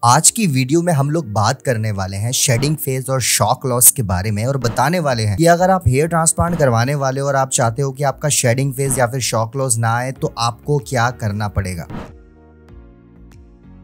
आज की वीडियो में हम लोग बात करने वाले हैं शेडिंग फेज और शॉक लॉस के बारे में और बताने वाले हैं कि अगर आप हेयर ट्रांसप्लांट करवाने वाले हो और आप चाहते हो कि आपका शेडिंग फेज या फिर शॉक लॉस ना आए तो आपको क्या करना पड़ेगा।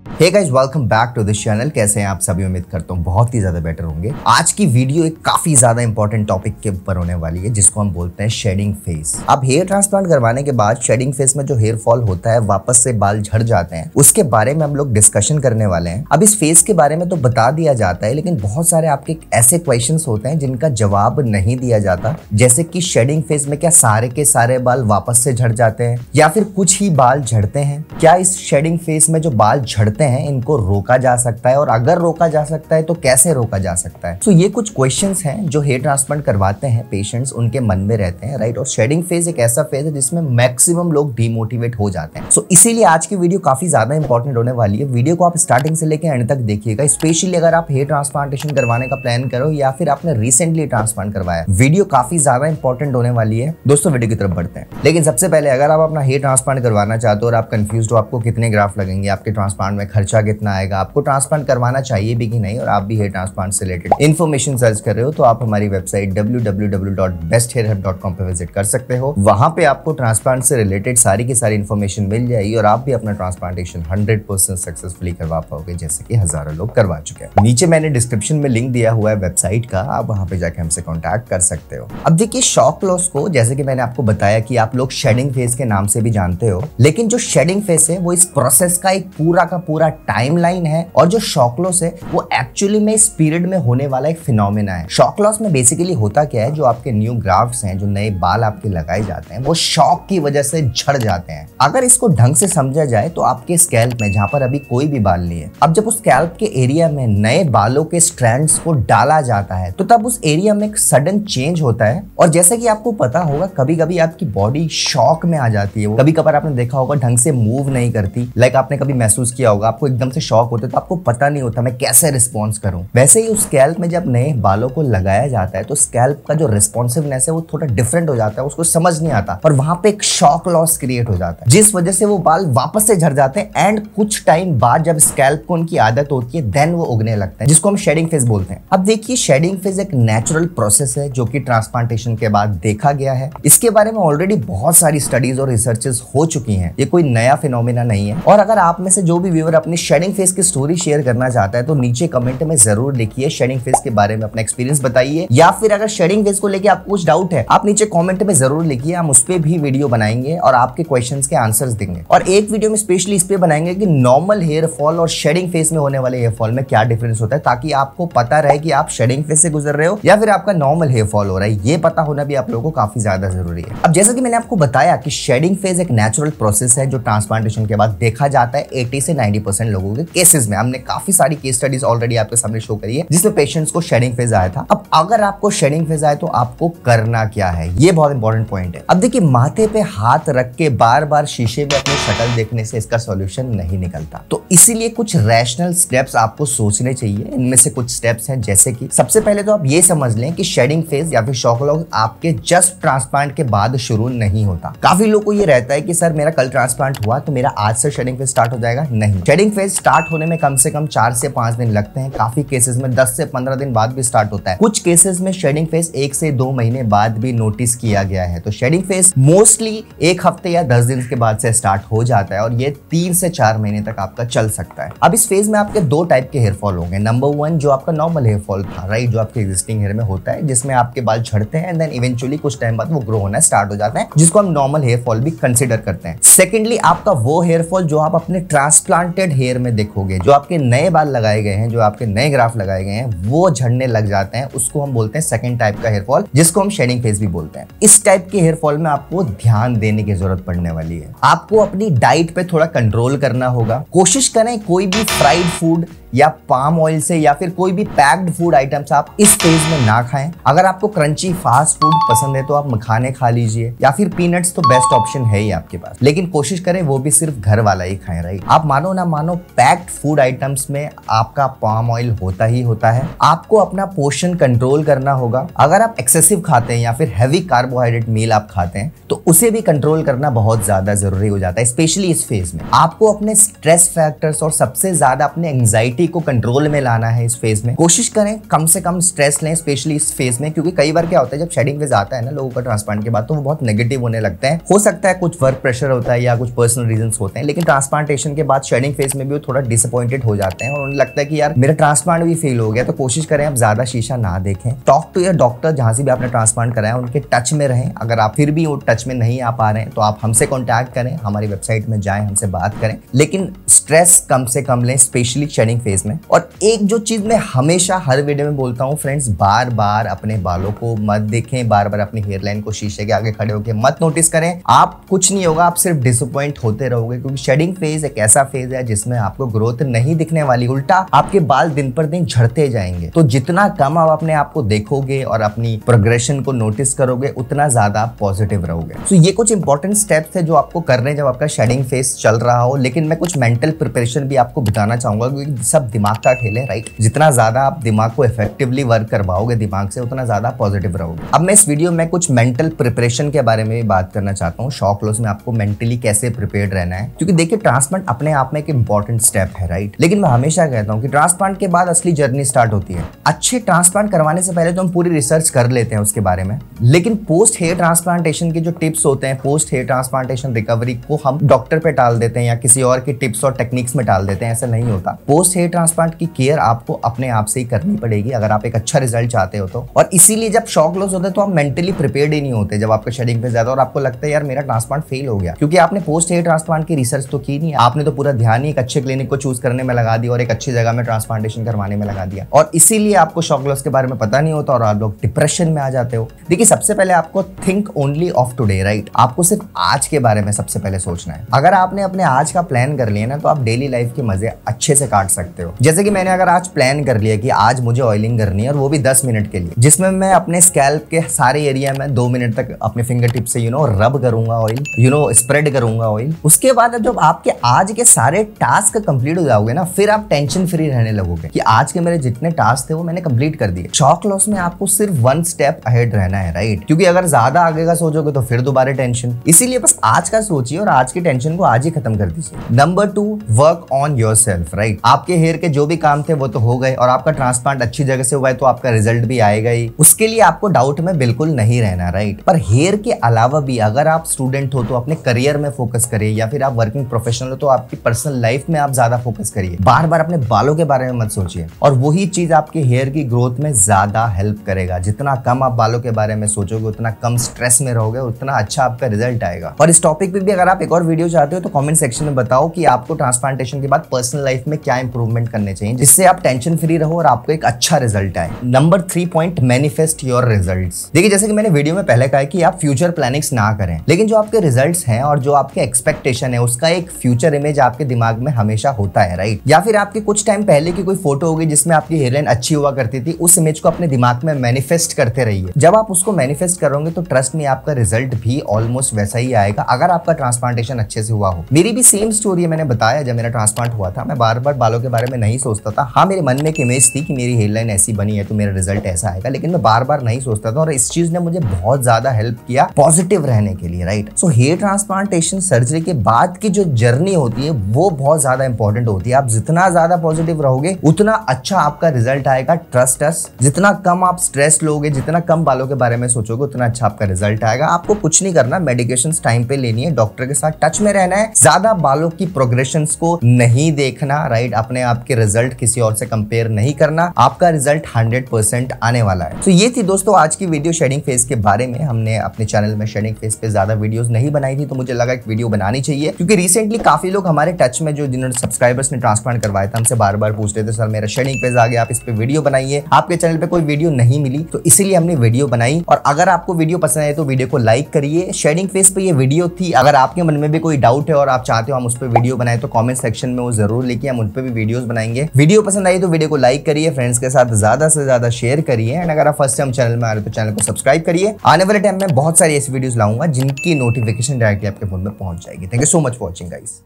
Hey guys, welcome back to this channel. कैसे हैं आप सभी? उम्मीद करता हूँ बहुत ही ज्यादा बेटर होंगे। आज की वीडियो एक काफी ज्यादा इंपॉर्टेंट टॉपिक के ऊपर होने वाली है जिसको हम बोलते हैं शेडिंग फेज। अब हेयर ट्रांसप्लांट करवाने के बाद शेडिंग फेज में जो हेयर फॉल होता है, वापस से बाल झड़ जाते हैं, उसके बारे में हम लोग डिस्कशन करने वाले हैं। अब इस फेज के बारे में तो बता दिया जाता है, लेकिन बहुत सारे आपके ऐसे क्वेश्चन होते हैं जिनका जवाब नहीं दिया जाता, जैसे कि शेडिंग फेज में क्या सारे के सारे बाल वापस से झड़ जाते हैं या फिर कुछ ही बाल झड़ते हैं? क्या इस शेडिंग फेज में जो बाल झड़ते हैं इनको रोका जा सकता है, और अगर रोका जा सकता है तो कैसे रोका जा सकता है? तो ये कुछ क्वेश्चंस हैं जो हेयर ट्रांसप्लांट करवाते हैं पेशेंट्स, उनके मन में रहते हैं, राइट। और शेडिंग फेज एक ऐसा फेज है जिसमें मैक्सिमम लोग डिमोटिवेट हो जाते हैं। सो इसीलिए आज की वीडियो काफी ज्यादा इंपॉर्टेंट होने वाली है। वीडियो को आप स्टार्टिंग से लेकर एंड तक देखिएगा, स्पेशली अगर आप हेयर ट्रांसप्लांटेशन करवाने का प्लान करो या फिर आपने रिसेंटली ट्रांसप्लांट करवाया। वीडियो काफी ज्यादा इंपॉर्टेंट होने वाली है दोस्तों। वीडियो की तरफ बढ़ते हैं, लेकिन सबसे पहले अगर आप अपना हेयर ट्रांसप्लांट करवाना चाहते हो और आप कंफ्यूज हो आपको कितने ग्राफ्ट लगेंगे, आपके ट्रांसप्लांट में खर्चा कितना आएगा, आपको ट्रांसप्लांट करवाना चाहिए भी कि नहीं, और आप भी हेयर ट्रांसप्लांट से रिलेटेड इन्फॉर्मेशन सर्च कर रहे हो, तो आप हमारी वेबसाइट www.besthairhub.com पे विजिट कर सकते हो। वहां पे आपको ट्रांसप्लांट से रिलेटेड सारी की सारी इन्फॉर्मेशन मिल जाएगी और आप भी अपना ट्रांसप्लांटेशन 100% सक्सेसफुली करवा पाओगे, जैसे कि हजारों लोग करवा चुके हैं। नीचे मैंने डिस्क्रिप्शन में लिंक दिया हुआ है वेबसाइट का, आप वहां पे जाके हमसे कॉन्टैक्ट कर सकते हो। अब देखिए, शॉक लॉस को जैसे कि मैंने आपको बताया कि आप लोग शेडिंग फेज के नाम से भी जानते हो, लेकिन जो शेडिंग फेज है वो इस प्रोसेस का एक पूरा का पूरा टाइमलाइन है, और जो शॉक लॉस है वो एक्चुअली में इस पीरियड में होने वाला एक फिनोमेना है। शॉक लॉस में बेसिकली होता क्या है, जो आपके न्यू ग्राफ्ट्स हैं, जो नए बाल आपके लगाए जाते हैं, वो शॉक की वजह से झड़ जाते हैं। अगर इसको ढंग से समझा जाए तो आपके स्कैल्प में, जहां पर अभी कोई भी बाल नहीं है, अब जब उस स्कैल्प के एरिया में नए बालों के स्ट्रैंड्स को डाला जाता है तो तब उस एरिया में एक सडन चेंज होता है। और जैसे कि आपको पता होगा, कभी कभी आपकी बॉडी शॉक में आ जाती है। कभी कभार आपने देखा होगा ढंग से मूव नहीं करती, लाइक आपने कभी महसूस किया होगा आपको एकदम से शॉक होता है तो आपको पता नहीं होता मैं कैसे रिस्पॉन्स करूं। वैसे ही उस स्कैल्प में जब नए बालों को लगाया जाता है तो स्कैल्प का जो रिस्पॉन्सिवनेस है वो थोड़ा डिफरेंट हो जाता है, उसको समझ नहीं आता, और वहां पे एक शॉक लॉस क्रिएट हो जाता है, जिस वजह से वो बाल वापस से झड़ जाते हैं। एंड कुछ टाइम बाद जब स्कैल्प को उनकी आदत होती है, देन वो उगने लगते हैं, जिसको हम शेडिंग फेज बोलते हैं। अब देखिए, शेडिंग फेज एक नेचुरल प्रोसेस है जो कि ट्रांसप्लांटेशन के बाद देखा गया है। इसके बारे में ऑलरेडी बहुत सारी स्टडीज और रिसर्चेस हो चुकी हैं, ये कोई नया फिनोमेना नहीं है। और अगर आप में से जो भी व्यूअर अपनी शेडिंग फेज की स्टोरी शेयर करना चाहता है तो नीचे कमेंट में जरूर लिखिए, शेडिंग फेज के बारे में अपना एक्सपीरियंस बताइए, या फिर अगर शेडिंग फेज को लेके आपको कुछ डाउट है आप नीचे कमेंट में जरूर लिखिए, हम उस पे भी वीडियो बनाएंगे और आपके क्वेश्चंस के आंसर्स देंगे। और एक वीडियो में स्पेशली इस पे बनाएंगे कि नॉर्मल हेयर फॉल और शेडिंग फेज में होने वाले हेयर फॉल में क्या डिफरेंस होता है, ताकि आपको पता रहे कि आप शेडिंग फेज से गुजर रहे हो या फिर आपका नॉर्मल हेयर फॉल हो रहा है। ये पता होना भी आप लोगों को काफी ज्यादा जरूरी है। अब जैसा कि मैंने आपको बताया कि शेडिंग फेज एक नेचुरल प्रोसेस है जो ट्रांसप्लांटेशन के बाद देखा जाता है 80 से 90% लोगों के केसेस में। हमने काफी सारी केस स्टडीज ऑलरेडी आपके सामने शो करी है जिसमें पेशेंट्स को शेडिंग फेज आया था। अब अगर आपको शेडिंग फेज आए तो आपको करना क्या है, ये बहुत इंपॉर्टेंट पॉइंट है। अब देखिए, माथे पे हाथ रख के बार बार शीशे में अपनी शक्ल देखने से इसका सॉल्यूशन नहीं निकलता, तो इसीलिए कुछ रैशनल स्टेप्स आपको सोचने चाहिए। इनमें से कुछ स्टेप्स हैं, जैसे कि सबसे पहले तो आप ये समझ लें कि शेडिंग फेज या फिर शॉक लॉस आपके जस्ट ट्रांसप्लांट के बाद शुरू नहीं होता। काफी लोगों को ये रहता है कि सर मेरा कल ट्रांसप्लांट हुआ तो मेरा आज से शेडिंग फेज स्टार्ट हो जाएगा। नहीं, शेडिंग फेज स्टार्ट होने में कम से कम 4 से 5 दिन लगते हैं। काफी केसेस में 10 से 15 दिन बाद भी स्टार्ट होता है। कुछ केसेस में शेडिंग फेज 1 से 2 महीने बाद भी नोटिस किया गया है। तो शेडिंग फेज मोस्टली 1 हफ्ते या 10 दिन के बाद से स्टार्ट हो जाता है और ये 3 से 4 महीने तक आपका चल सकता है। अब इस फेज में आपके 2 टाइप के हेयर फॉल होंगे। नंबर 1 जो आपका नॉर्मल हेयर फॉल था, राइट, जो आपके एग्जिस्टिंग हेयर में होता है, जिसमें आपके बाल झड़ते हैं एंड देन इवेंचुअली कुछ टाइम बाद वो ग्रो होना स्टार्ट हो जाता है, जिसको हम नॉर्मल हेयर फॉल भी कंसिडर करते हैं। सेकेंडली आपका वो हेयर फॉल जो आप अपने ट्रांसप्लांटेड हेयर में देखोगे, जो आपके नए बाल लगाए गए हैं, जो आपके नए ग्राफ्ट लगाए गए हैं, वो झड़ने लग जाते हैं, उसको हम बोलते हैं सेकंड टाइप का हेयर फॉल, जिसको हम शेडिंग फेज भी बोलते हैं। इस टाइप के हेयर फॉल में आपको ध्यान देने की जरूरत पड़ने वाली है। आपको अपनी डाइट पे थोड़ा कंट्रोल करना होगा। कोशिश करें कोई भी फ्राइड फूड या पाम ऑयल से या फिर कोई भी पैक्ड फूड आइटम्स आप इस फेज में ना खाएं। अगर आपको क्रंची फास्ट फूड पसंद है तो आप मखाने खा लीजिए, या फिर पीनट्स तो बेस्ट ऑप्शन है ही आपके पास, लेकिन कोशिश करें वो भी सिर्फ घर वाला ही खाएं, राइट। आप मानो ना मानो पैक्ड फूड आइटम्स में आपका पाम ऑयल होता ही होता है। आपको अपना पोर्शन कंट्रोल करना होगा। अगर आप एक्सेसिव खाते हैं या फिर हैवी कार्बोहाइड्रेट मील आप खाते हैं तो उसे भी कंट्रोल करना बहुत ज्यादा जरूरी हो जाता है, स्पेशली इस फेज में। आपको अपने स्ट्रेस फैक्टर्स और सबसे ज्यादा अपने एंजाइटी को कंट्रोल में लाना है इस फेज में, कोशिश करें कम से कम स्ट्रेस लें, स्पेशली इस फेज में, क्योंकि कई बार क्या होता है जब शेडिंग फेज आता है ना लोगों का ट्रांसप्लांट के बाद, तो वो बहुत नेगेटिव होने लगते हैं। हो सकता है कुछ वर्क प्रेशर होता है या कुछ पर्सनल रीजंस होते हैं, लेकिन ट्रांसप्लांटेशन के बाद शेडिंग फेज में भी वो थोड़ा डिसअपॉइंटेड हो जाते हैं और उन्हें लगता है कि यार मेरा ट्रांसप्लांट भी फेल हो गया। तो कोशिश करें आप ज्यादा शीशा ना देखें, टॉक टू योर डॉक्टर, जहां से भी आपने ट्रांसप्लांट कराया उनके टच में रहें। अगर आप फिर भी वो टच में नहीं आ पा रहे हैं तो आप हमसे कॉन्टैक्ट करें, हमारी वेबसाइट में जाएं, हमसे बात करें, लेकिन स्ट्रेस कम से कम लें, स्पेशली शेडिंग फेज में। और एक जो चीज मैं हमेशा हर वीडियो में बोलता हूँ फ्रेंड्स, बार बार अपने बालों को मत देखें, बार बार अपनी हेयर लाइन को शीशे के आगे खड़े होकर मत नोटिस करें। आप कुछ नहीं होगा, आप सिर्फ डिसअपॉइंट होते रहोगे, क्योंकि शेडिंग फेज एक ऐसा फेज है जिसमें आपको ग्रोथ नहीं दिखने वाली, उल्टा आपके बाल दिन पर दिन झड़ते जाएंगे। तो जितना कम आप अपने आप को देखोगे और अपनी प्रोग्रेशन को नोटिस करोगे, उतना ज्यादा पॉजिटिव रहोगे। तो ये कुछ इंपॉर्टेंट स्टेप्स है जो आपको करने जब आपका शेडिंग फेज चल रहा हो। लेकिन मैं कुछ मेंटल प्रिपरेशन भी आपको बताना चाहूंगा, क्योंकि सब दिमाग का खेल है, राइट। जितना ज्यादा आप दिमाग को इफेक्टिवली वर्क करवाओगे दिमाग से, उतना ज्यादा पॉजिटिव रहोगे। अब मैं इस वीडियो में कुछ मेंटल प्रिपरेशन के बारे में भी बात करना चाहता हूँ, शॉक लॉस में आपको मेंटली कैसे प्रिपेयर्ड रहना है। क्योंकि देखिए ट्रांसप्लांट अपने आप में एक इंपॉर्टेंट स्टेप है, राइट। लेकिन मैं हमेशा कहता हूँ कि ट्रांसप्लांट के बाद असली जर्नी स्टार्ट होती है। अच्छे ट्रांसप्लांट करवाने से पहले तो हम पूरी रिसर्च कर लेते हैं उसके बारे में, लेकिन पोस्ट हेयर ट्रांसप्लांटेशन के जो टिप्स होते हैं, पोस्ट हेयर ट्रांसप्लांटेशन रिकवरी को हम डॉक्टर पे टाल देते हैं या किसी और की टिप्स और टेक्निक्स में टाल देते हैं। ऐसा नहीं होता। पोस्ट हेयर ट्रांसप्लांट की केयर आपको अपने आप से ही करनी पड़ेगी अगर आप एक अच्छा रिजल्ट चाहते हो तो। और इसीलिए जब शॉक लॉस होता है तो आप मेंटली प्रिपेयर्ड ही नहीं होते जब आपका शेडिंग फेज ज्यादा और आपको लगता है यार मेरा ट्रांसप्लांट फेल हो गया, क्योंकि आपने पोस्ट हेयर ट्रांसप्लांट की रिसर्च तो की नहीं, आपने तो पूरा ध्यान ही एक अच्छे क्लिनिक को चूज करने में लगा दिया और एक अच्छी जगह में ट्रांसप्लांटेशन करवाने में लगा दिया, और इसीलिए आपको शॉक लॉस के बारे में पता नहीं होता और आप लोग डिप्रेशन में आ जाते हो। देखिए सबसे पहले आपको think only of today, right. आपको सिर्फ आज के बारे में सबसे पहले सोचना है। अगर आपने अपने आज का प्लान कर लिया ना, तो आप डेली लाइफ के मजे अच्छे से काट सकते हो। जैसे कि मैंने अगर आज प्लान कर लिया कि आज मुझे ऑयलिंग करनी है और वो भी 10 मिनट के लिए, जिसमें मैं अपने स्कैल्प के सारे एरिया में 2 मिनट तक अपने फिंगर टिप से रब करूंगा ऑयल, स्प्रेड करूंगा ऑयल। उसके बाद जब आपके आज के सारे टास्क कंप्लीट हो जाओगे ना, फिर आप टेंशन फ्री रहने लगोगे कि आज के मेरे जितने टास्क थे वो मैंने कंप्लीट कर दिए। शॉक लॉस में आपको सिर्फ 1 स्टेप अहेड रहना है, राइट। क्योंकि अगर ज्यादा आगे का सोचोगे तो फिर दोबारा टेंशन, इसीलिए बस आज का सोचिए और आज की टेंशन को आज ही खत्म कर दीजिए। Number 2, work on yourself, right. आपके हेयर के जो भी काम थे वो तो हो गए और आपका ट्रांसप्लांट अच्छी जगह से हुआ है तो आपका रिजल्ट भी आएगा ही, उसके लिए आपको डाउट में बिल्कुल नहीं रहना, राइट। पर हेयर के अलावा भी अगर आप स्टूडेंट हो तो अपने करियर में फोकस करिए, या फिर आप वर्किंग प्रोफेशनल हो तो आपकी पर्सनल लाइफ में आप ज्यादा फोकस करिए। बार बार अपने बालों के बारे में मत सोचिए, और वही चीज आपके हेयर की ग्रोथ में ज्यादा हेल्प करेगा। जितना कम आप बालों के बारे में सोचोगे, उतना कम स्ट्रेस में रहोगे, उतना अच्छा आपका रिजल्ट आएगा। और इस टॉपिक पे भी अगर आप एक और वीडियो चाहते हो तो कमेंट सेक्शन में बताओ कि आपको ट्रांसप्लांटेशन के बाद पर्सनल लाइफ में क्या इंप्रूवमेंट करने चाहिए, जिससे आप टेंशन फ्री रहो और आपको एक अच्छा रिजल्ट आए। Number 3 point, manifest your results. देखिए जैसे कि मैंने वीडियो में पहले कहा है कि आप फ्यूचर प्लानिंग्स ना करें, लेकिन जो आपके रिजल्ट्स हैं और जो आपके एक्सपेक्टेशन है उसका एक फ्यूचर इमेज आपके दिमाग में हमेशा होता है, राइट। या फिर आपके कुछ टाइम पहले की कोई फोटो होगी जिसमें आपकी हेयरलाइन अच्छी हुआ करती थी, उस इमेज को अपने दिमाग में मैनिफेस्ट करते रहिए। जब आप उसको मैनिफेस्ट करोगे तो ट्रस्ट में आपका रिजल्ट भी ऑलमोस्ट वैसा ही आएगा, अगर आपका ट्रांसप्लांटेशन अच्छे से हुआ हो। मेरी भी सेम स्टोरी है, मैंने बताया जब मेरा ट्रांसप्लांट हुआ था मैं बार बार बालों के बारे में नहीं सोचता था। हाँ, मेरे मन में एक इमेज थी कि मेरी हेयरलाइन ऐसी बनी है तो मेरा रिजल्ट ऐसा आएगा, लेकिन मैं बार बार नहीं सोचता था और इस चीज ने मुझे बहुत ज्यादा हेल्प किया पॉजिटिव रहने के लिए, right. So here transplantation surgery के बाद की जो जर्नी होती है वो बहुत ज्यादा इंपॉर्टेंट होती है। आप जितना ज्यादा पॉजिटिव रहोगे उतना अच्छा आपका रिजल्ट आएगा, ट्रस्ट अस। जितना कम आप स्ट्रेस लोगे, जितना कम बालों के बारे में सोचोगे, उतना अच्छा आपका रिजल्ट आएगा। आपको कुछ नहीं करना, मेडिकेशन टाइम पे लेनी है, डॉक्टर के साथ टच में रहना है, ज्यादा बालों की प्रोग्रेशंस को नहीं देखना, राइट। अपने आप के रिजल्ट किसी और से कंपेयर नहीं करना, आपका रिजल्ट 100% आने वाला है। तो ये थी दोस्तों आज की वीडियो शेडिंग फेज के बारे में। हमने अपने चैनल में शेडिंग फेज पे ज्यादा वीडियोस नहीं बनाई थी, तो मुझे लगा एक वीडियो बनानी चाहिए, क्योंकि रिसेंटली काफी लोग हमारे टच में जो जिन्होंने सब्सक्राइबर्स ने ट्रांसप्लांट करवाया था, हमसे बार बार पूछ रहे थे सर मेरा शेडिंग फेज आ गया, आप इस पे वीडियो बनाइए। आपके चैनल पे कोई वीडियो नहीं मिली तो इसीलिए हमने वीडियो बनाई। और अगर आपको वीडियो पसंद आए तो वीडियो को लाइक करिए। शेडिंग फेज पे ये वीडियो थी। अगर आपके मन में भी कोई डाउट है और आप चाहते हो हम उस पर वीडियो बनाए तो कमेंट सेक्शन में वो जरूर लिखिए, हम उन पे भी वीडियोस बनाएंगे। वीडियो पसंद आई तो वीडियो को लाइक करिए, फ्रेंड्स के साथ ज्यादा से ज्यादा शेयर करिए, एंड अगर आप फर्स्ट टाइम चैनल में आ रहे हो तो चैनल को सब्सक्राइब करिए। आने वाले टाइम में बहुत सारी ऐसी वीडियोस लाऊंगा जिनकी नोटिफिकेशन डायरेक्टली आपके फोन में पहुंच जाएगी। Thank you so much for watching guys.